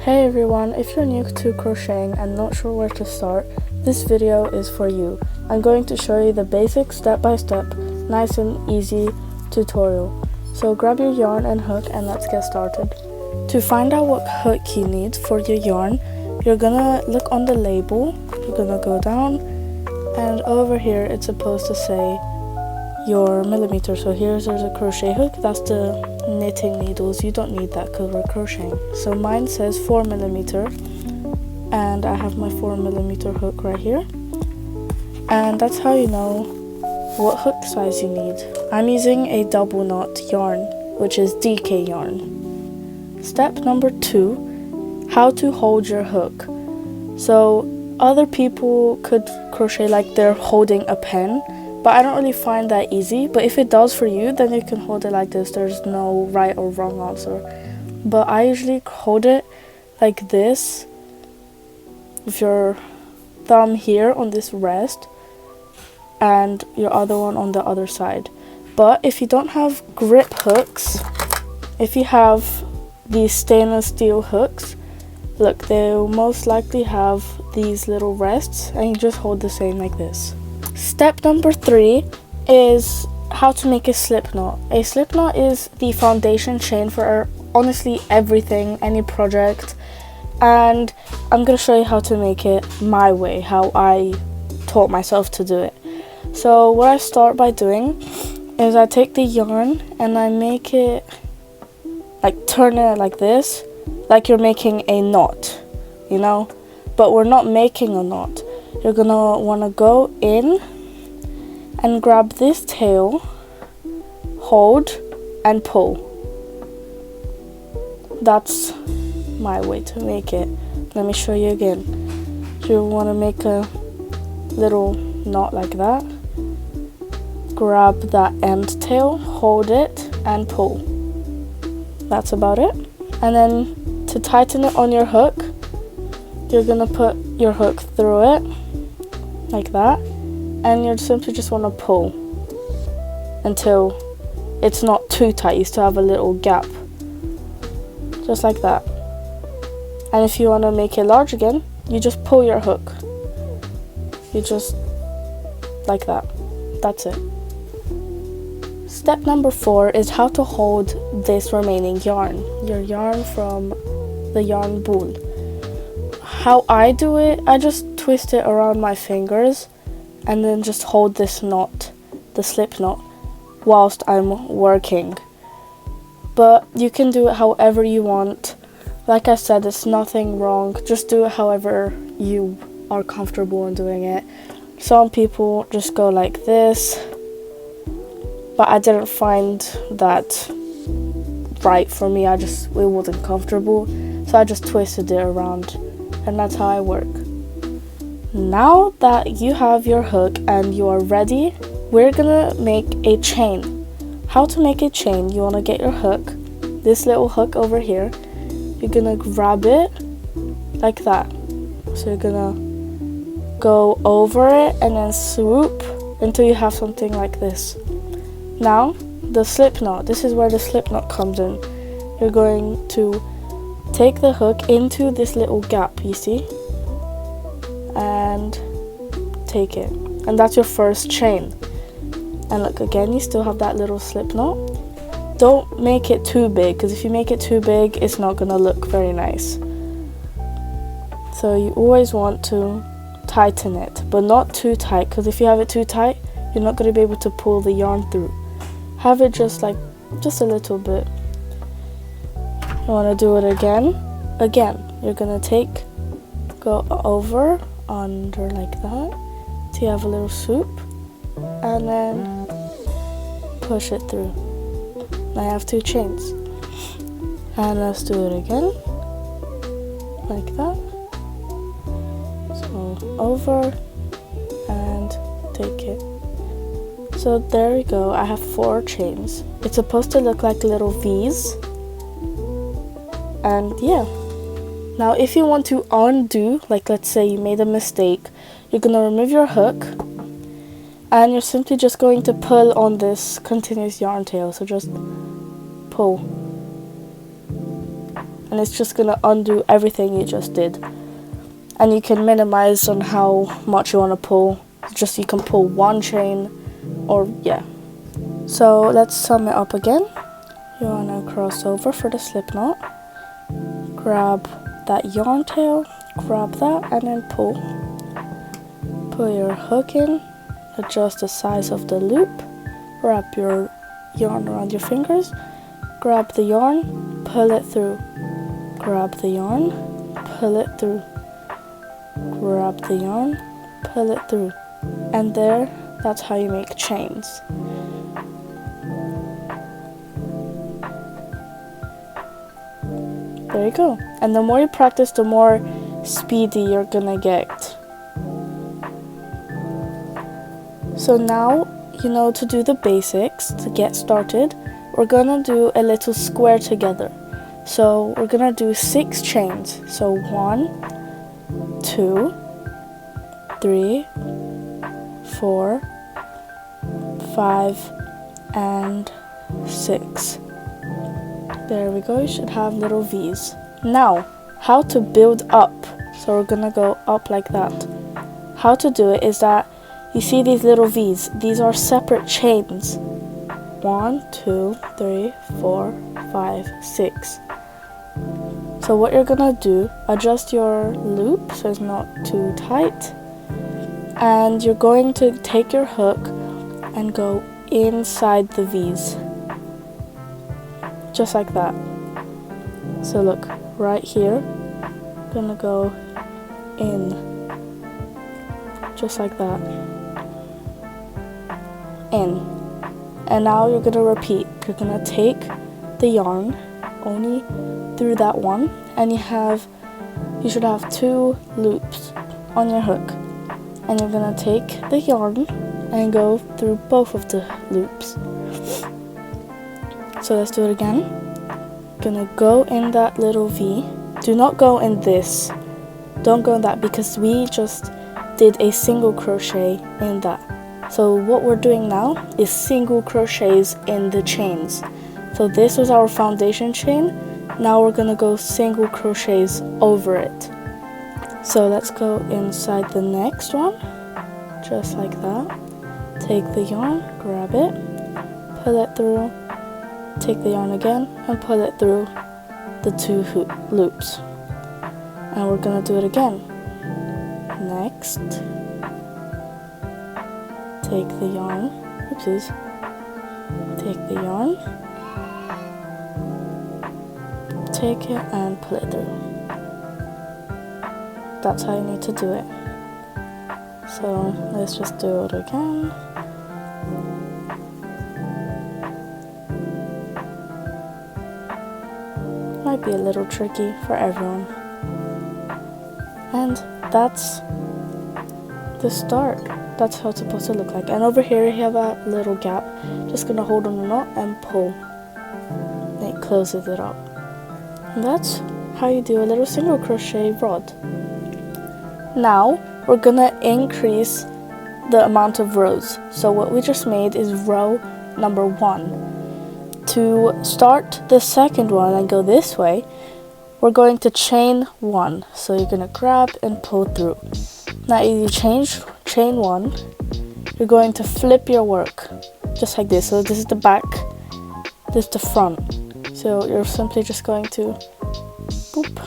Hey everyone, if you're new to crocheting and not sure where to start, this video is for you. I'm going to show you the basic step-by-step, nice and easy tutorial. So grab your yarn and hook and let's get started. To find out what hook you need for your yarn, you're gonna look on the label, you're gonna go down, and over here it's supposed to say your millimeter. So there's a crochet hook, that's the knitting needles. You don't need that because we're crocheting. So mine says 4mm, and I have my 4mm hook right here, and that's how you know what hook size you need. I'm using a double knot yarn, which is DK yarn. Step number 2, how to hold your hook. So other people could crochet like they're holding a pen, but I don't really find that easy. But if it does for you, then you can hold it like this. There's no right or wrong answer. But I usually hold it like this, with your thumb here on this rest and your other one on the other side. But if you don't have grip hooks, if you have these stainless steel hooks, look, they'll most likely have these little rests, and you just hold the same like this. Step number 3 is how to make a slip knot. A slip knot is the foundation chain for honestly everything, any project, and I'm going to show you how to make it my way, how I taught myself to do it. So what I start by doing is I take the yarn and I make it, like turn it like this, like you're making a knot, you know, but we're not making a knot. You're gonna want to go in and grab this tail, hold and pull. That's my way to make it. Let me show you again. You want to make a little knot like that, grab that end tail, hold it and pull. That's about it. And then to tighten it on your hook, you're gonna put your hook through it like that, and you simply just want to pull until it's not too tight. You still have a little gap, just like that. And if you want to make it large again, you just pull your hook. You just like that. That's it. Step number 4 is how to hold this remaining yarn, your yarn from the yarn ball. How I do it, I just twist it around my fingers and then just hold this knot, the slip knot, whilst I'm working. But you can do it however you want. Like I said, it's nothing wrong. Just do it however you are comfortable in doing it. Some people just go like this, but I didn't find that right for me. It wasn't comfortable, so I just twisted it around, and that's how I work. Now that you have your hook and you are ready, we're gonna make a chain. How to make a chain? You want to get your hook, this little hook over here, you're gonna grab it like that. So you're gonna go over it and then swoop until you have something like this. Now the slip knot, this is where the slip knot comes in. You're going to take the hook into this little gap, you see, and take it, and that's your first chain. And look, again, you still have that little slip knot. Don't make it too big, because if you make it too big, it's not gonna look very nice. So you always want to tighten it, but not too tight, because if you have it too tight, you're not going to be able to pull the yarn through. Have it just a little bit. You want to do it again. You're going to go over, under like that, so you have a little swoop, and then push it through. Now I have 2 chains, and let's do it again, like that. So over and take it. So there we go, I have 4 chains. It's supposed to look like little V's, and yeah. Now if you want to undo, like let's say you made a mistake, you're gonna remove your hook and you're simply just going to pull on this continuous yarn tail. So just pull, and it's just gonna undo everything you just did. And you can minimize on how much you want to pull. Just you can pull one chain, or yeah. So let's sum it up again. You want to cross over for the slip knot, grab that yarn tail, grab that, and then pull. Put your hook in, adjust the size of the loop, wrap your yarn around your fingers, grab the yarn, pull it through, grab the yarn, pull it through, grab the yarn, pull it through, and that's how you make chains. There you go. And the more you practice, the more speedy you're gonna get. So now you know to do the basics. To get started, we're gonna do a little square together. So we're gonna do 6 chains. So 1, 2, 3, 4, 5, and 6. There we go, you should have little V's. Now, how to build up. So we're gonna go up like that. How to do it is that you see these little V's. These are separate chains. 1, 2, 3, 4, 5, 6. So what you're gonna do, adjust your loop so it's not too tight. And you're going to take your hook and go inside the V's. Just like that. So look, right here, gonna go in. Just like that. In. And now you're gonna repeat. You're gonna take the yarn only through that one, and you should have 2 loops on your hook. And you're gonna take the yarn and go through both of the loops. So let's do it again. Gonna go in that little V. Do not go in this. Don't go in that, because we just did a single crochet in that. So what we're doing now is single crochets in the chains. So this was our foundation chain. Now we're gonna go single crochets over it. So let's go inside the next one, just like that. Take the yarn, grab it, pull it through, take the yarn again, and pull it through the 2 loops. And we're gonna do it again. Next, take the yarn, oopsies, take the yarn, take it and pull it through. That's how you need to do it. So let's just do it again. Might be a little tricky for everyone. And that's the start. That's how it's supposed to look like. And over here you have a little gap. Just gonna hold on the knot and pull. And it closes it up. And that's how you do a little single crochet rod. Now we're gonna increase the amount of rows. So what we just made is row number 1. To start the second one and go this way, we're going to chain 1. So you're gonna grab and pull through. Now you chain 1, you're going to flip your work just like this. So this is the back, this is the front. So you're simply just going to boop.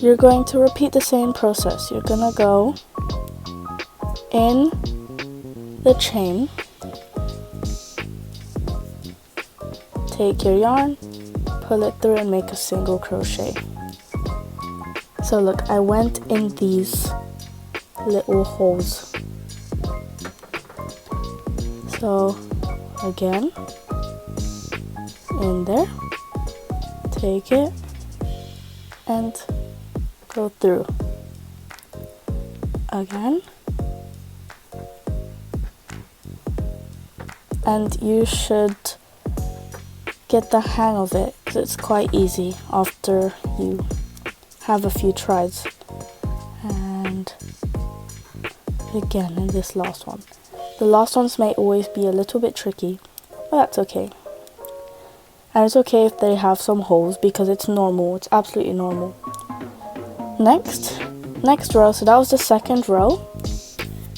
You're going to repeat the same process. You're gonna go in the chain, take your yarn, pull it through and make a single crochet. So look, I went in these little holes. So again, in there, take it and go through. Again. And you should get the hang of it, because it's quite easy after you have a few tries. And again in this last one. The last ones may always be a little bit tricky, but that's okay. and it's okay if they have some holes because it's normal, it's absolutely normal. Next row, so that was the second row.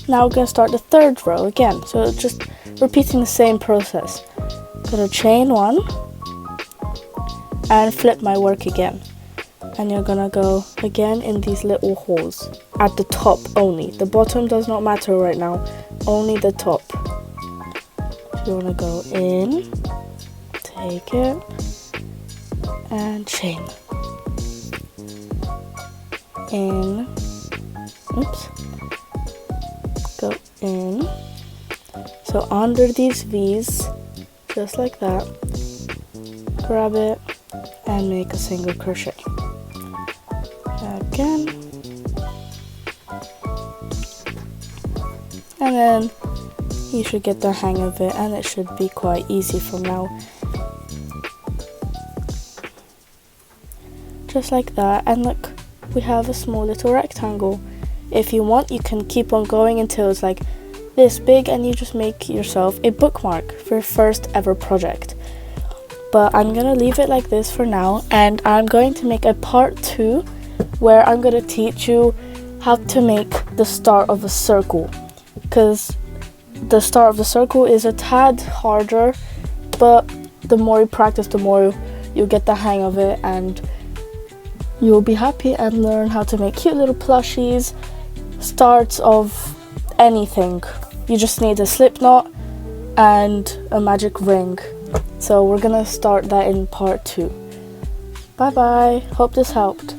Now we're going to start the third row again, so just repeating the same process. Gonna chain 1 and flip my work again, and you're gonna go again in these little holes at the top only. The bottom does not matter right now, only the top. So you want to go in, take it, and chain. In, oops, go in. So under these V's, just like that, grab it and make a single crochet. Again. And then you should get the hang of it, and it should be quite easy from now. Just like that, and look, we have a small little rectangle. If you want, you can keep on going until it's like this big, and you just make yourself a bookmark for your first ever project. But I'm gonna leave it like this for now, and I'm going to make a part 2 where I'm gonna teach you how to make the start of a circle, because the start of the circle is a tad harder, but the more you practice, the more you'll get the hang of it, and you'll be happy and learn how to make cute little plushies, starts of anything. You just need a slip knot and a magic ring. So we're gonna start that in part 2. Bye bye, hope this helped.